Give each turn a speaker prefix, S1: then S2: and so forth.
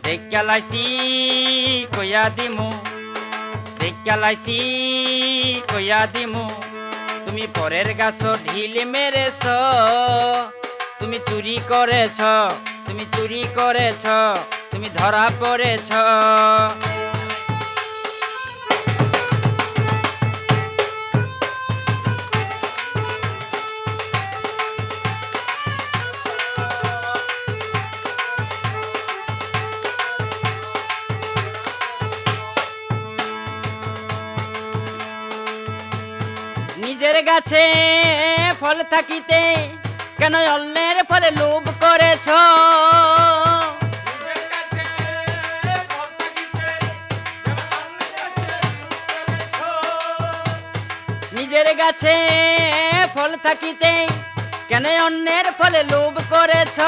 S1: দেখালাইছি কইয়া দিমু, দেখালাইছি কইয়া দিমু, তুমি পরের গাছ ঢিল মেরেছ, তুমি চুরি করেছ, তুমি চুরি করেছ, তুমি ধরা পড়েছ। নিজের গাছে ফল থাকিতে কেন অন্যের ফলে লোভ করেছ? নিজের গাছে ফল থাকিতে কেন অন্যের ফলে লোভ করেছ?